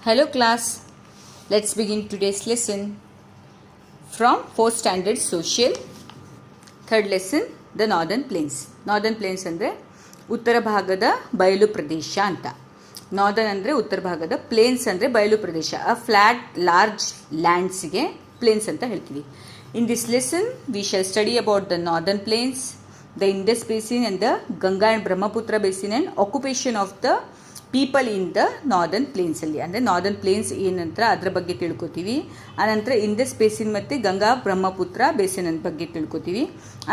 Hello class, let's begin today's lesson from 4th standard social. Third lesson, the northern plains. Northern plains ಅಂದರೆ ಉತ್ತರ ಭಾಗದ ಬಯಲು ಪ್ರದೇಶ ಅಂತ. Northern ಅಂದರೆ ಉತ್ತರ ಭಾಗದ, ಪ್ಲೇನ್ಸ್ ಅಂದರೆ ಬಯಲು ಪ್ರದೇಶ. ಫ್ಲಾಟ್ ಲಾರ್ಜ್ ಲ್ಯಾಂಡ್ಸ್ಗೆ ಪ್ಲೇನ್ಸ್ ಅಂತ ಹೇಳ್ತೀವಿ. In this lesson we shall study about the northern plains, the Indus basin and the Ganga and Brahmaputra basin and occupation of the people in the northern ಪ್ಲೇನ್ಸಲ್ಲಿ. ಅಂದರೆ ನಾರ್ದರ್ನ್ ಪ್ಲೇನ್ಸ್ ಏನಂತ ಅದರ ಬಗ್ಗೆ ತಿಳ್ಕೊತೀವಿ. ಆನಂತರ ಇಂಡಸ್ ಬೇಸಿನ್ ಮತ್ತು Ganga Brahmaputra basin ಬಗ್ಗೆ ತಿಳ್ಕೊತೀವಿ.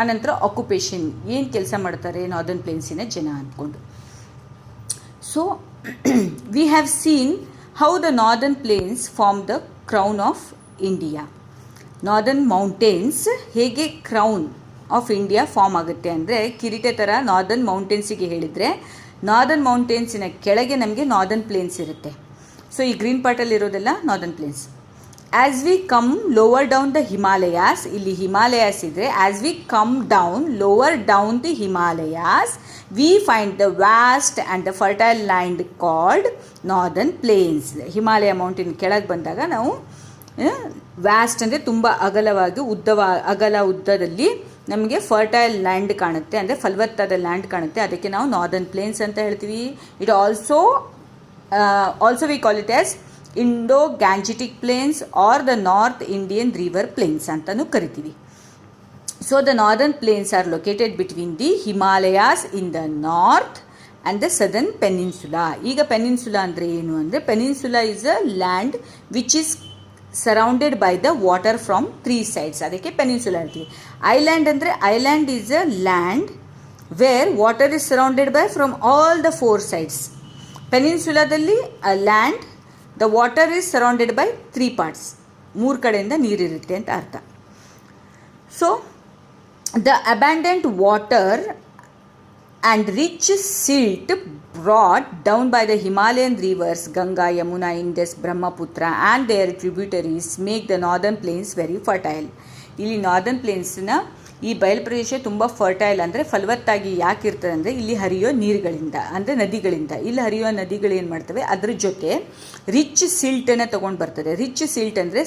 ಆನಂತರ ಆಕ್ಯುಪೇಷನ್, ಏನು ಕೆಲಸ ಮಾಡ್ತಾರೆ ನಾರ್ದರ್ನ್ ಪ್ಲೇನ್ಸಿನ ಜನ ಅಂದ್ಕೊಂಡು. So we have seen how the northern plains form the crown of India. Northern mountains ಹೇಗೆ ಕ್ರೌನ್ ಆಫ್ ಇಂಡಿಯಾ ಫಾರ್ಮ್ ಆಗುತ್ತೆ ಅಂದರೆ, ಕಿರೀಟ ಥರ ನಾರ್ದರ್ನ್ ಮೌಂಟೇನ್ಸಿಗೆ ಹೇಳಿದರೆ, ನಾರ್ದರ್ನ್ ಮೌಂಟೇನ್ಸಿನ ಕೆಳಗೆ ನಮಗೆ ನಾರ್ದರ್ನ್ ಪ್ಲೇನ್ಸ್ ಇರುತ್ತೆ. ಸೊ ಈ ಗ್ರೀನ್ ಪಾರ್ಟಲ್ಲಿ ಇರೋದೆಲ್ಲ northern plains. As we come lower down the Himalayas, ಇಲ್ಲಿ ಹಿಮಾಲಯಾಸ್ ಇದ್ದರೆ, as we come down lower down the Himalayas we find the vast and the fertile land called northern plains. Himalaya mountain ಕೆಳಗೆ ಬಂದಾಗ ನಾವು vast ಅಂದರೆ ತುಂಬ ಅಗಲವಾಗಿ ಉದ್ದದಲ್ಲಿ ನಮಗೆ ಫರ್ಟೈಲ್ ಲ್ಯಾಂಡ್ ಕಾಣುತ್ತೆ, ಅಂದರೆ ಫಲವತ್ತಾದ ಲ್ಯಾಂಡ್ ಕಾಣುತ್ತೆ. ಅದಕ್ಕೆ ನಾವು ನಾರ್ದರ್ನ್ ಪ್ಲೇನ್ಸ್ ಅಂತ ಹೇಳ್ತೀವಿ. It also we call it as Indo Gangetic plains or the north Indian river plains ಅಂತಲೂ ಕರಿತೀವಿ. So the northern plains are located between the Himalayas in the north and the southern peninsula. ಈಗ peninsula ಅಂದರೆ ಏನು ಅಂದರೆ, peninsula is a land which is surrounded by the water from 3 sides. ಅದಕ್ಕೆ peninsula ಹೇಳ್ತೀವಿ. Island ಅಂದರೆ, island is a land where water is surrounded by from all the 4 sides. ಪೆನಿನ್ಸುಲಾದಲ್ಲಿ land, the water is surrounded by 3 parts. 3 ಕಡೆಯಿಂದ ನೀರಿರುತ್ತೆ ಅಂತ ಅರ್ಥ. So the abundant water and rich silt brought down by the Himalayan rivers Ganga, Yamuna, Indus, Brahmaputra and their tributaries make the northern plains very fertile. ಇಲ್ಲಿ northern ಪ್ಲೇನ್ಸ್ನ ಈ ಬಯಲು ಪ್ರದೇಶ ತುಂಬ fertile ಅಂದರೆ ಫಲವತ್ತಾಗಿ ಯಾಕೆ ಇರ್ತದೆ ಅಂದರೆ, ಇಲ್ಲಿ ಹರಿಯೋ ನೀರುಗಳಿಂದ, ಅಂದರೆ ನದಿಗಳಿಂದ. ಇಲ್ಲಿ ಹರಿಯೋ ನದಿಗಳು ಏನು ಮಾಡ್ತವೆ, ಅದ್ರ ಜೊತೆ ರಿಚ್ ಸಿಲ್ಟನ್ನು ತೊಗೊಂಡು ಬರ್ತದೆ. ರಿಚ್ ಸಿಲ್ಟ್ ಅಂದರೆ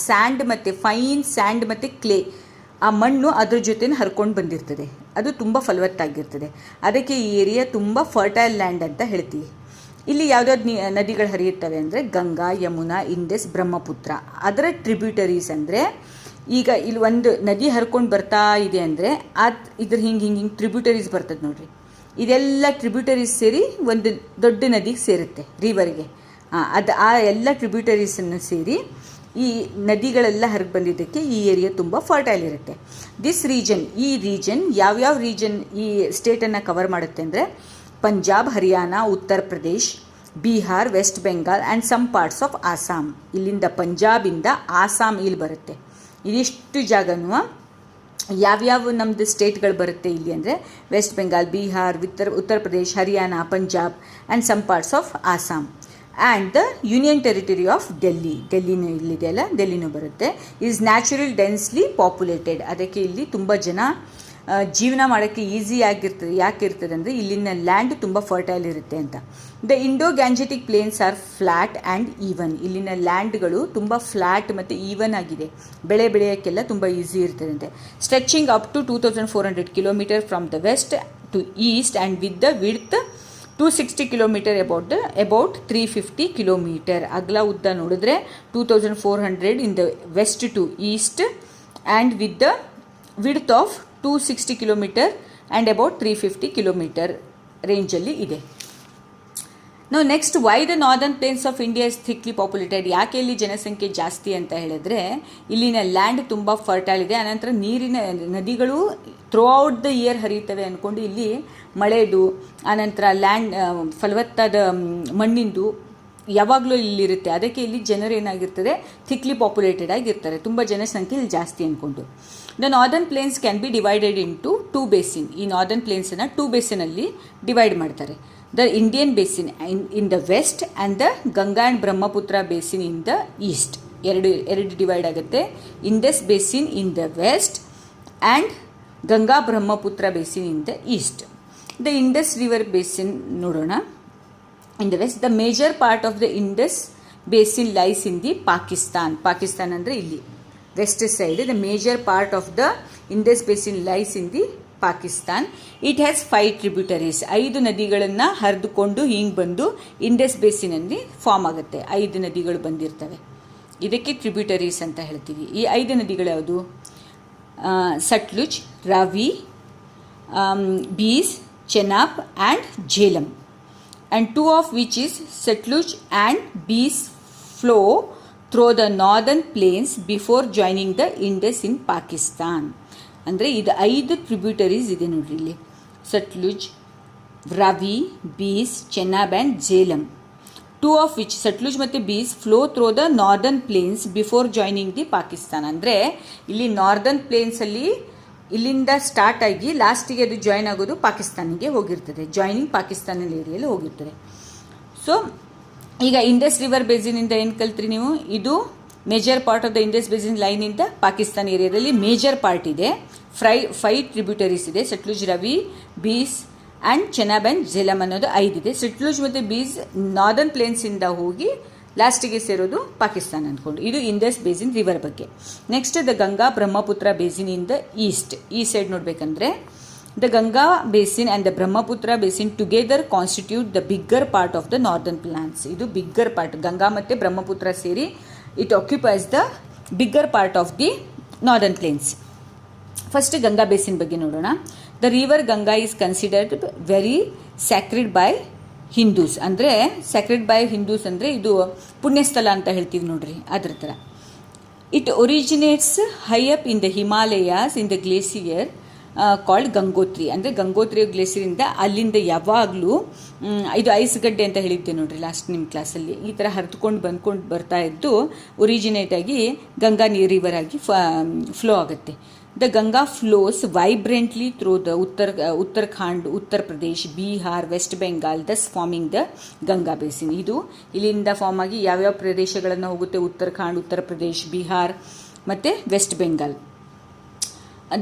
ಸ್ಯಾಂಡ್ ಮತ್ತು ಫೈನ್ ಸ್ಯಾಂಡ್ ಮತ್ತು ಕ್ಲೇ, ಆ ಮಣ್ಣು ಅದ್ರ ಜೊತೆ ಹರ್ಕೊಂಡು ಬಂದಿರ್ತದೆ. ಅದು ತುಂಬ ಫಲವತ್ತಾಗಿರ್ತದೆ. ಅದಕ್ಕೆ ಈ ಏರಿಯಾ ತುಂಬ ಫರ್ಟೈಲ್ ಲ್ಯಾಂಡ್ ಅಂತ ಹೇಳ್ತೀವಿ. ಇಲ್ಲಿ ಯಾವುದಾದ್ರು ನದಿಗಳು ಹರಿಯುತ್ತವೆ ಅಂದರೆ ಗಂಗಾ, ಯಮುನಾ, ಇಂಡಸ್, ಬ್ರಹ್ಮಪುತ್ರ. ಅದರ ಟ್ರಿಬ್ಯೂಟರೀಸ್ ಅಂದರೆ, ಈಗ ಇಲ್ಲಿ ಒಂದು ನದಿ ಹರ್ಕೊಂಡು ಬರ್ತಾ ಇದೆ ಅಂದರೆ ಇದ್ರ ಹಿಂಗೆ ಟ್ರಿಬ್ಯೂಟರೀಸ್ ಬರ್ತದೆ ನೋಡ್ರಿ. ಇದೆಲ್ಲ ಟ್ರಿಬ್ಯೂಟರೀಸ್ ಸೇರಿ ಒಂದು ದೊಡ್ಡ ನದಿಗೆ ಸೇರುತ್ತೆ, ರಿವರ್ಗೆ. ಆ ಎಲ್ಲ ಟ್ರಿಬ್ಯೂಟರೀಸನ್ನು ಸೇರಿ ಈ ನದಿಗಳೆಲ್ಲ ಹರಿದು ಬಂದಿದ್ದಕ್ಕೆ ಈ ಏರಿಯಾ ತುಂಬ ಫರ್ಟೈಲ್ ಇರುತ್ತೆ. ಈ ರೀಜನ್ ಯಾವ್ಯಾವ ರೀಜನ್ ಈ ಸ್ಟೇಟನ್ನು ಕವರ್ ಮಾಡುತ್ತೆ ಅಂದರೆ, Punjab, Haryana, Uttar Pradesh, Bihar, West Bengal and some parts of Assam. ಇಲ್ಲಿಂದ ಪಂಜಾಬಿಂದ ಆಸಾಮ್ ಇಲ್ಲಿ ಬರುತ್ತೆ. ಇದಿಷ್ಟು ಜಾಗನೂ ಯಾವ್ಯಾವ ನಮ್ಮದು ಸ್ಟೇಟ್ಗಳು ಬರುತ್ತೆ ಇಲ್ಲಿ ಅಂದರೆ, West Bengal, Bihar, Uttar Pradesh, Haryana, Punjab and some parts of Assam and the union territory of ಡೆಲ್ಲಿನೂ ಇಲ್ಲಿದೆಯಲ್ಲ, ಡೆಲ್ಲಿನೂ ಬರುತ್ತೆ. Is natural densely populated. ಅದಕ್ಕೆ ಇಲ್ಲಿ ತುಂಬ ಜನ ಜೀವನ ಮಾಡೋಕ್ಕೆ ಈಸಿ ಆಗಿರ್ತದೆ. ಯಾಕೆ ಇರ್ತದೆ ಅಂದರೆ, ಇಲ್ಲಿನ ಲ್ಯಾಂಡ್ ತುಂಬ ಫರ್ಟೈಲ್ ಇರುತ್ತೆ ಅಂತ. The Indo Gangetic plains are flat and even. ಇಲ್ಲಿನ ಲ್ಯಾಂಡ್ಗಳು ತುಂಬ ಫ್ಲ್ಯಾಟ್ ಮತ್ತು ಈವನ್ ಆಗಿದೆ. ಬೆಳೆಯೋಕ್ಕೆಲ್ಲ ತುಂಬ ಈಸಿ ಇರ್ತದೆ ಅಂತೆ. Stretching up to 2400 kilometers from the west to east and with the width 260 kilometers about 350 kilometers. ಅಗಲ ಉದ್ದ ನೋಡಿದ್ರೆ 2400 in the west to east and with the width of 260 kilometers and about 350 kilometers ರೇಂಜಲ್ಲಿ ಇದೆ. ನಾವು next, why the northern plains of India is thickly populated. ಯಾಕೆ ಇಲ್ಲಿ ಜನಸಂಖ್ಯೆ ಜಾಸ್ತಿ ಅಂತ ಹೇಳಿದ್ರೆ, ಇಲ್ಲಿನ ಲ್ಯಾಂಡ್ ತುಂಬ ಫರ್ಟೈಲ್ ಇದೆ. ಅನಂತರ ನೀರಿನ ನದಿಗಳು ಥ್ರೂ ಔಟ್ ದ ಇಯರ್ ಹರಿಯುತ್ತವೆ ಅಂದ್ಕೊಂಡು ಇಲ್ಲಿ ಮಳೆದು, ಆನಂತರ ಲ್ಯಾಂಡ್ ಫಲವತ್ತಾದ ಮಣ್ಣಿಂದು ಯಾವಾಗಲೂ ಇಲ್ಲಿರುತ್ತೆ. ಅದಕ್ಕೆ ಇಲ್ಲಿ ಜನರು ಏನಾಗಿರ್ತದೆ, ಥಿಕ್ಲಿ ಪಾಪ್ಯುಲೇಟೆಡ್ ಆಗಿರ್ತಾರೆ. ತುಂಬ ಜನಸಂಖ್ಯೆ ಇಲ್ಲಿ ಜಾಸ್ತಿ ಅಂದ್ಕೊಂಡು. The northern plains can be divided into 2 basin. ಈ ನಾರ್ದರ್ನ್ ಪ್ಲೇನ್ಸನ್ನು 2 basinನಲ್ಲಿ ಡಿವೈಡ್ ಮಾಡ್ತಾರೆ. The Indian basin in the west and the Ganga and Brahmaputra basin in the east. ಎರಡು ಡಿವೈಡ್ ಆಗುತ್ತೆ. Indus basin in the west and Ganga Brahmaputra basin in the east. The Indus river basin ನೋಡೋಣ. In the west, the major part of the Indus basin lies in the Pakistan. Pakistan ಅಂದರೆ ಇಲ್ಲಿ west side. The major part of the Indus basin lies in the Pakistan. It has 5 tributaries. 5 ನದಿಗಳನ್ನು ಹರಿದುಕೊಂಡು ಹಿಂಗೆ ಬಂದು Indus ಬೇಸಿನಲ್ಲಿ form ಆಗುತ್ತೆ. 5 ನದಿಗಳು ಬಂದಿರ್ತವೆ, ಇದಕ್ಕೆ ಟ್ರಿಬ್ಯೂಟರೀಸ್ ಅಂತ ಹೇಳ್ತೀವಿ. ಈ 5 ನದಿಗಳು ಯಾವುದು? Sutlej, Ravi, Beas, Chenab and Jhelum. And 2 of which is Satluj and Beas flow through the northern plains before joining the Indus in Pakistan. ಅಂದರೆ ಇದು 5 ಟ್ರಿಬ್ಯೂಟರೀಸ್ ಇದೆ ನೋಡ್ರಿ ಇಲ್ಲಿ. Sutlej, Ravi, Beas, Chenab and Jhelum. 2 of which Sutlej ಮತ್ತು Beas flow through the northern plains before joining the Pakistan. ಅಂದರೆ ಇಲ್ಲಿ northern ಪ್ಲೇನ್ಸಲ್ಲಿ ಇಲ್ಲಿಂದ start ಆಗಿ ಲಾಸ್ಟಿಗೆ ಅದು ಜಾಯ್ನ್ ಆಗೋದು ಪಾಕಿಸ್ತಾನಿಗೆ ಹೋಗಿರ್ತದೆ. ಜಾಯ್ನಿಂಗ್ ಪಾಕಿಸ್ತಾನ ಏರಿಯಲ್ಲಿ ಹೋಗಿರ್ತದೆ. ಸೊ ಈಗ ಇಂಡಸ್ ರಿವರ್ ಬೇಸಿನಿಂದ ಏನು ಕಲ್ತ್ರಿ ನೀವು? ಇದು major part of the Indus basin ಲೈನಿಂದ ಪಾಕಿಸ್ತಾನ ಏರಿಯಾದಲ್ಲಿ ಮೇಜರ್ ಪಾರ್ಟ್ ಇದೆ. 5 ಟ್ರಿಬ್ಯೂಟರೀಸ್ ಇದೆ. ಸಟ್ಲುಜ್, ರವಿ, ಬೀಸ್ ಆ್ಯಂಡ್ ಚೆನಾಬ್ ಆ್ಯಂಡ್ ಝೇಲಂ ಅನ್ನೋದು 5 ಇದೆ. ಸಟ್ಲುಜ್ ಮತ್ತು ಬೀಸ್ ನಾರ್ದರ್ನ್ ಪ್ಲೇನ್ಸಿಂದ ಹೋಗಿ ಲಾಸ್ಟಿಗೆ ಸೇರೋದು ಪಾಕಿಸ್ತಾನ ಅಂದ್ಕೊಂಡು. ಇದು ಇಂಡಸ್ ಬೇಸಿನ್ ರಿವರ್ ಬಗ್ಗೆ. Next the Ganga Brahmaputra basin in the east. ಈ ಸೈಡ್ ನೋಡಬೇಕಂದ್ರೆ the Ganga basin and the Brahmaputra basin together constitute the bigger part of the northern plains. ಇದು ಬಿಗ್ಗರ್ ಪಾರ್ಟ್. ಗಂಗಾ ಮತ್ತು ಬ್ರಹ್ಮಪುತ್ರ ಸೇರಿ it occupies the bigger part of the northern plains. First Ganga basin ಬಗ್ಗೆ ನೋಡೋಣ. The river Ganga is considered very sacred by Hindus. ಅಂದರೆ sacred by Hindus ಅಂದರೆ ಇದು ಪುಣ್ಯಸ್ಥಳ ಅಂತ ಹೇಳ್ತೀವಿ ನೋಡ್ರಿ, ಅದ್ರ ಥರ. It originates high up in the Himalayas in the glacier called Gangotri. ಅಂದರೆ ಗಂಗೋತ್ರಿ ಗ್ಲೇಸಿಯರಿಂದ ಅಲ್ಲಿಂದ ಯಾವಾಗಲೂ ಇದು ಐಸ್ ಗಡ್ಡೆ ಅಂತ ಹೇಳಿದ್ದೆ ನೋಡ್ರಿ ಲಾಸ್ಟ್ ನಿಮ್ಮ ಕ್ಲಾಸಲ್ಲಿ. ಈ ಥರ ಹರಿದುಕೊಂಡು ಬರ್ತಾ ಇದ್ದು ಒರಿಜಿನೇಟ್ ಆಗಿ ಗಂಗಾ ರಿವರ್ ಆಗಿ ಫ್ಲೋ ಆಗುತ್ತೆ. The Ganga flows vibrantly through the Uttarakhand, Uttar Pradesh, Bihar, West Bengal, thus forming the Ganga basin. ಇದು ಇಲ್ಲಿಂದ ಫಾರ್ಮ್ ಆಗಿ ಯಾವ್ಯಾವ ಪ್ರದೇಶಗಳನ್ನು ಹೋಗುತ್ತೆ? ಉತ್ತರಾಖಂಡ್, ಉತ್ತರ ಪ್ರದೇಶ್, ಬಿಹಾರ್ ಮತ್ತು West Bengal.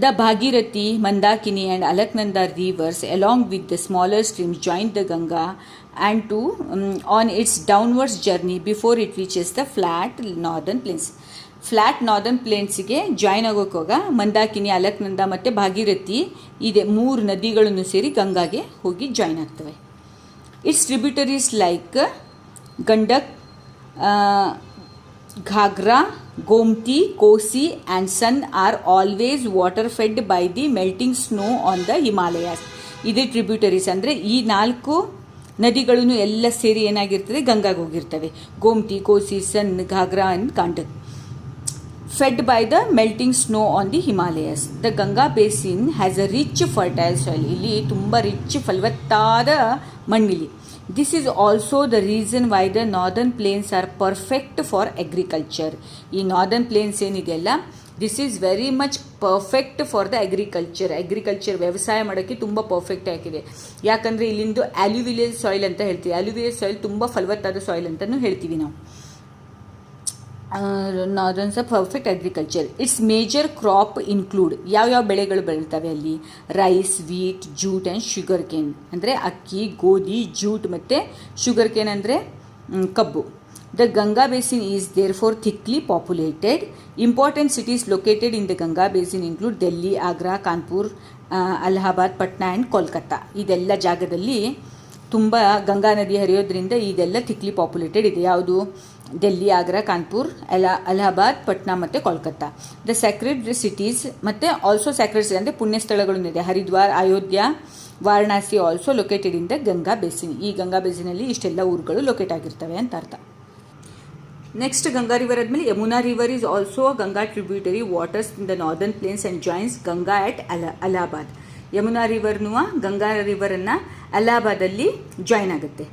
The Bhagirathi, Mandakini and Alaknanda rivers along with the smaller streams join the Ganga and on its downwards journey before it reaches the flat northern plains. Flat northern ಪ್ಲೇನ್ಸಿಗೆ join ಆಗೋಕ್ಕೋಗ ಮಂದಾಕಿನಿ, ಅಲಕ್ನಂದ ಮತ್ತು ಭಾಗೀರಥಿ ಇದೆ 3 ನದಿಗಳನ್ನು ಸೇರಿ ಗಂಗಾಗೆ ಹೋಗಿ ಜಾಯ್ನ್ ಆಗ್ತವೆ. Its tributaries like Gandak, Ghaghra, Gomti, Kosi and Son are always water fed by the melting snow on the Himalayas. ಇದೇ tributaries ಅಂದರೆ ಈ 4 ನದಿಗಳನ್ನು ಎಲ್ಲ ಸೇರಿ ಏನಾಗಿರ್ತದೆ? ಗಂಗಾಗೆ ಹೋಗಿರ್ತವೆ. Gomti, Kosi, Son, Ghaghra and Gandak. fed by the melting snow on the Himalayas. The Ganga basin has a rich fertile soil. ಇಲ್ಲಿ ತುಂಬ ರಿಚ್ ಫಲವತ್ತಾದ ಮಣ್ಣಿಲಿ. This is also the reason why the northern plains are perfect for agriculture. ಈ northern planes ಏನಿದೆಯಲ್ಲ, this is very much perfect for the agriculture ವ್ಯವಸಾಯ ಮಾಡೋಕ್ಕೆ ತುಂಬ perfect ಆಗಿದೆ. ಯಾಕಂದರೆ ಇಲ್ಲಿಂದು ಅಲ್ಯೂವಿಲಿಯಲ್ ಸಾಯಿಲ್ ಅಂತ ಹೇಳ್ತೀವಿ. ಅಲ್ಯೂವಿಲಿಯಲ್ ಸಾಯಿಲ್ ತುಂಬ ಫಲವತ್ತಾದ ಸಾಯಿಲ್ ಅಂತಲೂ ಹೇಳ್ತೀವಿ ನಾವು. Northern perfect agriculture. Its major crop include ಯಾವ್ಯಾವ ಬೆಳೆಗಳು ಬೆಳೀತವೆ ಅಲ್ಲಿ? Rice, wheat, jute and sugar cane. ಅಂದರೆ ಅಕ್ಕಿ, ಗೋಧಿ, ಜೂಟ್ ಮತ್ತು ಶುಗರ್ ಕೇನ್ ಅಂದರೆ ಕಬ್ಬು. The Ganga basin is therefore thickly populated. Important cities located in the Ganga basin include Delhi, Agra, Kanpur, Allahabad, Patna and Kolkata. ಇದೆಲ್ಲ ಜಾಗದಲ್ಲಿ ತುಂಬ ಗಂಗಾ ನದಿ ಹರಿಯೋದ್ರಿಂದ ಇದೆಲ್ಲ ಥಿಕ್ಲಿ ಪಾಪ್ಯುಲೇಟೆಡ್ ಇದೆ. ಯಾವುದು? ಡೆಲ್ಲಿ, ಆಗ್ರಾ, ಕಾನ್ಪುರ್, ಅಲಹಾಬಾದ್, ಪಟ್ನಾ ಮತ್ತು ಕೋಲ್ಕತ್ತಾ. ದ ಸ್ಯಾಕ್ರೆಡ್ ಸಿಟೀಸ್ ಮತ್ತು ಆಲ್ಸೋ ಸ್ಯಾಕ್ರೆಡ್ ಸಿಟಿ ಅಂದರೆ ಪುಣ್ಯಸ್ಥಳಗಳಿದೆ. Haridwar, Ayodhya, Varanasi also located in the Ganga basin. ಈ ಗಂಗಾ ಬೇಸಿನಲ್ಲಿ ಇಷ್ಟೆಲ್ಲ ಊರುಗಳು ಲೊಕೇಟ್ ಆಗಿರ್ತವೆ ಅಂತ ಅರ್ಥ. ನೆಕ್ಸ್ಟ್ ಗಂಗಾ ರಿವರ್ ಆದಮೇಲೆ Yamuna river is also Ganga tributary waters in the northern plains and joins Ganga at Allahabad. Yamuna ರಿವರ್ನುವ ಗಂಗಾ ರಿವರನ್ನು ಅಲಹಾಬಾದಲ್ಲಿ ಜಾಯ್ನ್ ಆಗುತ್ತೆ.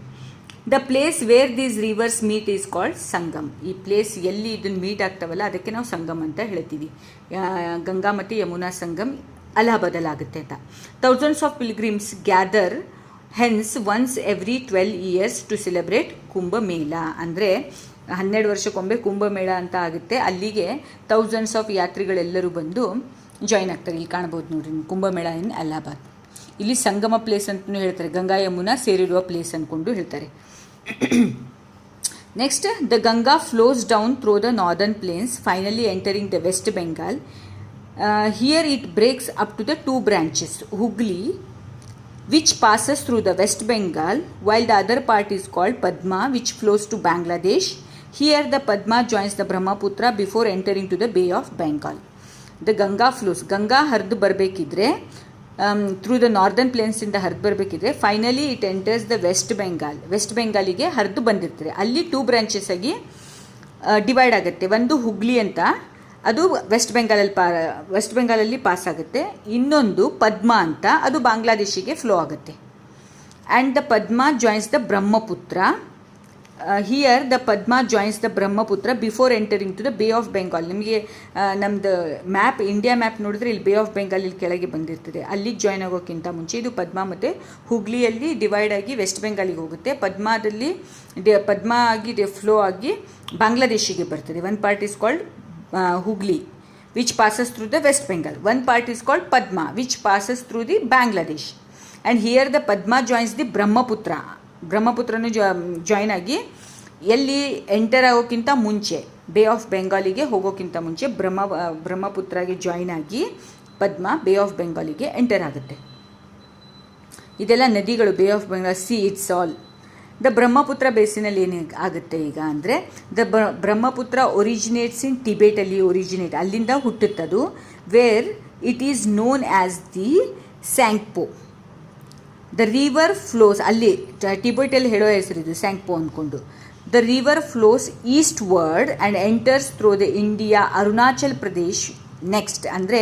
The place where these rivers meet is called Sangam. ಈ ಪ್ಲೇಸ್ ಎಲ್ಲಿ ಇದನ್ನು ಮೀಟ್ ಆಗ್ತಾವಲ್ಲ ಅದಕ್ಕೆ ನಾವು ಸಂಗಮ್ ಅಂತ ಹೇಳ್ತೀವಿ. ಗಂಗಾ ಮತ್ತು ಯಮುನಾ ಸಂಗಮ್ ಅಲಹಾಬಾದಲ್ಲಿ ಆಗುತ್ತೆ ಅಂತ. Thousands of pilgrims gather hence once every 12 years to celebrate Kumbh Mela. ಅಂದರೆ 12 ವರ್ಷಕ್ಕೊಮ್ಮೆ ಕುಂಭಮೇಳ ಅಂತ ಆಗುತ್ತೆ. ಅಲ್ಲಿಗೆ ಥೌಸಂಡ್ಸ್ ಆಫ್ ಯಾತ್ರಿಗಳೆಲ್ಲರೂ ಬಂದು ಜಾಯ್ನ್ ಆಗ್ತಾರೆ. ಇಲ್ಲಿ ಕಾಣ್ಬೋದು ನೋಡ್ರಿ ಕುಂಭಮೇಳ ಇನ್ ಅಲಹಾಬಾದ್. ಇಲ್ಲಿ ಸಂಗಮ ಪ್ಲೇಸ್ ಅಂತಲೂ ಹೇಳ್ತಾರೆ. ಗಂಗಾ ಯಮುನಾ ಸೇರಿರುವ ಪ್ಲೇಸ್ ಅಂದ್ಕೊಂಡು ಹೇಳ್ತಾರೆ. Next, the Ganga flows down through the northern plains, finally entering the West Bengal. Here it breaks up to the two branches, Hooghly, which passes through the West Bengal, while the other part is called Padma, which flows to Bangladesh. Here the Padma joins the Brahmaputra before entering to the Bay of Bengal. The Ganga flows. Ganga ಹರಿದು ಬರಬೇಕಿದ್ರೆ through the northern ಪ್ಲೇನ್ಸಿಂದ ಹರಿದು ಬರಬೇಕಿದ್ರೆ finally it enters the west ಬೆಂಗಾಲಿಗೆ ಹರಿದು ಬಂದಿರ್ತಾರೆ. ಅಲ್ಲಿ two branches ಆಗಿ ಡಿವೈಡ್ ಆಗುತ್ತೆ. ಒಂದು ಹುಗ್ಲಿ ಅಂತ, ಅದು ವೆಸ್ಟ್ ಬೆಂಗಾಲಲ್ಲಿ ಪಾಸ್ ಆಗುತ್ತೆ. ಇನ್ನೊಂದು ಪದ್ಮ ಅಂತ, ಅದು ಬಾಂಗ್ಲಾದೇಶಿಗೆ ಫ್ಲೋ ಆಗುತ್ತೆ. And the Padma joins the Brahmaputra. Here the Padma joins the Brahmaputra before entering to the Bay of Bengal. ನಿಮಗೆ ನಮ್ಮದು ಮ್ಯಾಪ್, ಇಂಡಿಯಾ ಮ್ಯಾಪ್ ನೋಡಿದ್ರೆ ಇಲ್ಲಿ ಬೇ ಆಫ್ ಬೆಂಗಾಲ್ ಇಲ್ಲಿ ಕೆಳಗೆ ಬಂದಿರ್ತದೆ. ಅಲ್ಲಿಗೆ ಜಾಯ್ನ್ ಆಗೋಕ್ಕಿಂತ ಮುಂಚೆ ಇದು ಪದ್ಮ ಮತ್ತು ಹುಗ್ಲಿಯಲ್ಲಿ ಡಿವೈಡ್ ಆಗಿ ವೆಸ್ಟ್ ಬೆಂಗಾಲಿಗೆ ಹೋಗುತ್ತೆ. ಪದ್ಮ ಆಗಿ ಫ್ಲೋ ಆಗಿ ಬಾಂಗ್ಲಾದೇಶಿಗೆ ಬರ್ತದೆ. One part is called Hooghly, which passes through the West Bengal. One part is called Padma, which passes through the Bangladesh. And here the Padma joins the Brahmaputra. ಬ್ರಹ್ಮಪುತ್ರನು join ಆಗಿ ಎಲ್ಲಿ enter ಆಗೋಕ್ಕಿಂತ ಮುಂಚೆ, bay of ಬೆಂಗಾಲಿಗೆ ಹೋಗೋಕ್ಕಿಂತ ಮುಂಚೆ ಬ್ರಹ್ಮಪುತ್ರಗೆ join ಆಗಿ ಪದ್ಮ bay of ಬೆಂಗಾಲಿಗೆ enter ಆಗುತ್ತೆ. ಇದೆಲ್ಲ ನದಿಗಳು, bay of Bengal, see it's all. The Brahmaputra ಬೇಸಿನಲ್ಲಿ ಏನು ಆಗುತ್ತೆ ಈಗ ಅಂದರೆ, ದ ಬ್ರಹ್ಮಪುತ್ರ ಒರಿಜಿನೇಟ್ಸ್ ಇನ್ ಟಿಬೇಟಲ್ಲಿ ಅಲ್ಲಿಂದ ಹುಟ್ಟುತ್ತದು. Where it is known as the Tsangpo. The river flows, ಅಲ್ಲಿ ಟಿಬೇಟಲ್ಲಿ ಹೇಳೋ ಹೆಸರಿದು ಸ್ಯಾಂಕ್ಪೋ ಅಂದ್ಕೊಂಡು. The river flows eastward and enters through the India, Arunachal Pradesh next. ಅಂದರೆ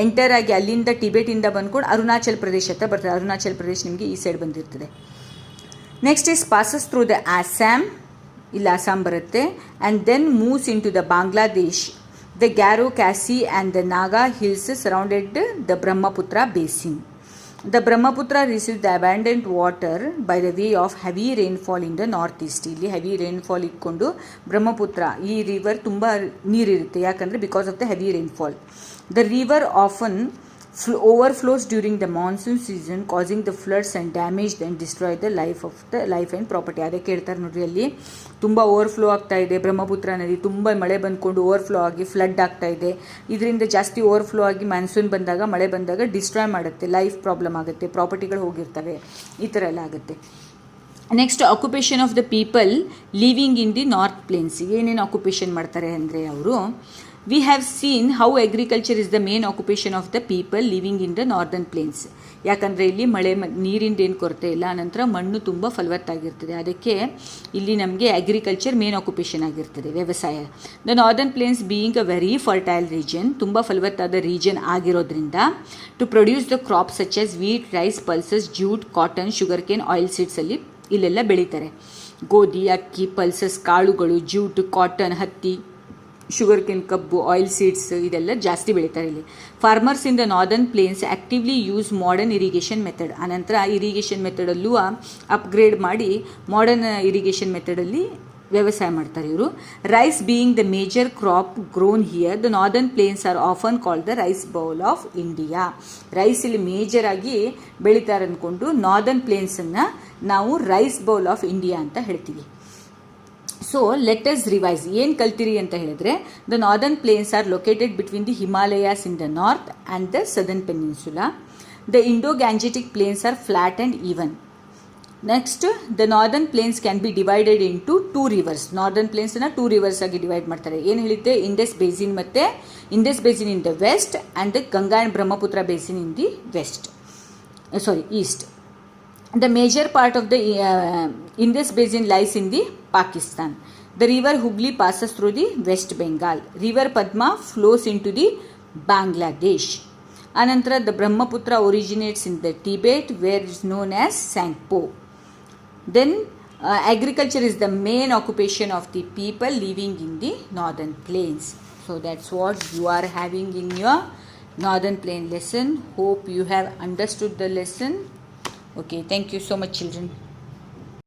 ಎಂಟರ್ ಆಗಿ ಅಲ್ಲಿಂದ ಟಿಬೇಟಿಂದ ಬಂದ್ಕೊಂಡು ಅರುಣಾಚಲ್ ಪ್ರದೇಶ್ ಹತ್ರ ಬರ್ತದೆ. ಅರುಣಾಚಲ್ ಪ್ರದೇಶ್ ನಿಮಗೆ ಈ ಸೈಡ್ ಬಂದಿರ್ತದೆ. Next is passes through the Assam, ಇಲ್ಲಿ ಅಸ್ಸಾಂ ಬರುತ್ತೆ. And then moves into the Bangladesh. The Garo, Khasi and the Naga hills surrounded the Brahmaputra basin. The Brahmaputra receive the abundant water by the way of heavy rainfall in the north east. ಇಲ್ಲಿ heavy rainfall ಇಟ್ಕೊಂಡು ಬ್ರಹ್ಮಪುತ್ರ, ಈ river ತುಂಬ ನೀರಿರುತ್ತೆ. ಯಾಕಂದರೆ because of the heavy rainfall. The river often overflows during the monsoon season, causing the floods and damage and destroy the life and property. ಅದಕ್ಕೆ ಹೇಳ್ತಾರೆ ನೋಡ್ರಿ, ಅಲ್ಲಿ ತುಂಬ ಓವರ್ಫ್ಲೋ ಆಗ್ತಾ ಇದೆ. ಬ್ರಹ್ಮಪುತ್ರ ನದಿ ತುಂಬ ಮಳೆ ಬಂದ್ಕೊಂಡು ಓವರ್ಫ್ಲೋ ಆಗಿ ಫ್ಲಡ್ ಆಗ್ತಾ ಇದೆ. ಇದರಿಂದ ಜಾಸ್ತಿ ಓವರ್ಫ್ಲೋ ಆಗಿ ಮಾನ್ಸೂನ್ ಬಂದಾಗ, ಮಳೆ ಬಂದಾಗ ಡಿಸ್ಟ್ರಾಯ್ ಮಾಡುತ್ತೆ, ಲೈಫ್ ಪ್ರಾಬ್ಲಮ್ ಆಗುತ್ತೆ, ಪ್ರಾಪರ್ಟಿಗಳು ಹೋಗಿರ್ತವೆ, ಈ ಥರ ಎಲ್ಲ ಆಗುತ್ತೆ. Next, occupation of the people living in the north plains. ಏನೇನು ಆಕ್ಯುಪೇಷನ್ ಮಾಡ್ತಾರೆ ಅಂದರೆ ಅವರು, we have seen how agriculture is the main occupation of the people living in the northern plains. ಯಾಕಂದರೆ ಇಲ್ಲಿ ನೀರಿಂದ ಏನು ಕೊರತೆ ಇಲ್ಲ, ನಂತರ ಮಣ್ಣು ತುಂಬ ಫಲವತ್ತಾಗಿರ್ತದೆ. ಅದಕ್ಕೆ ಇಲ್ಲಿ ನಮಗೆ ಅಗ್ರಿಕಲ್ಚರ್ ಮೇನ್ ಆಕ್ಯುಪೇಷನ್ ಆಗಿರ್ತದೆ, ವ್ಯವಸಾಯ. The northern plains being a very fertile region, ತುಂಬ ಫಲವತ್ತಾದ ರೀಜನ್ ಆಗಿರೋದ್ರಿಂದ, to produce the crops such as wheat, rice, pulses, jute, cotton, sugarcane, oil ಸೀಡ್ಸಲ್ಲಿ ಇಲ್ಲೆಲ್ಲ ಬೆಳೀತಾರೆ. ಗೋಧಿ, ಅಕ್ಕಿ, ಪಲ್ಸಸ್ ಕಾಳುಗಳು, ಜ್ಯೂಟ್, ಕಾಟನ್, ಹತ್ತಿ, ಶುಗರ್ ಕೇನ್, ಕಬ್ಬು, ಆಯಿಲ್ ಸೀಡ್ಸ್, ಇದೆಲ್ಲ ಜಾಸ್ತಿ ಬೆಳೀತಾರೆ ಇಲ್ಲಿ. Farmers in the northern plains actively use modern irrigation method. ಆನಂತರ ಇರಿಗೇಷನ್ ಮೆಥಡಲ್ಲೂ ಅಪ್ಗ್ರೇಡ್ ಮಾಡಿ ಮಾಡರ್ನ್ ಇರಿಗೇಷನ್ ಮೆಥಡಲ್ಲಿ ವ್ಯವಸಾಯ ಮಾಡ್ತಾರೆ ಇವರು. Rice being the major crop grown here, the northern plains are often called the rice bowl of India. Rice ಇಲ್ಲಿ major ಆಗಿ ಬೆಳೀತಾರೆ ಅಂದ್ಕೊಂಡು ನಾರ್ದರ್ನ್ ಪ್ಲೇನ್ಸನ್ನು ನಾವು ರೈಸ್ ಬೌಲ್ ಆಫ್ ಇಂಡಿಯಾ ಅಂತ ಹೇಳ್ತೀವಿ. So let us revise. ಏನು ಕಲ್ತಿರಿ ಅಂತ ಹೇಳಿದ್ರೆ, the northern plains are located between the Himalayas in the north and the southern peninsula. The Indo-Gangetic plains are flat and even. Next, the northern plains can be divided into two rivers. Northern ಪ್ಲೇನ್ಸನ್ನು two rivers ಆಗಿ divide ಮಾಡ್ತಾರೆ. ಏನು ಹೇಳಿದ್ದೆ, Indus basin ಮತ್ತು Indus basin in the west and the Ganga and Brahmaputra basin in the East. The major part of the Indus Basin lies in the Pakistan. The river Hooghly passes through the West Bengal. River Padma flows into the Bangladesh. Anantara, the Brahmaputra originates in the Tibet, where it is known as Sangpo. Then agriculture is the main occupation of the people living in the northern plains. So that's what you are having in your northern plain lesson. Hope you have understood the lesson. Okay, thank you so much, children.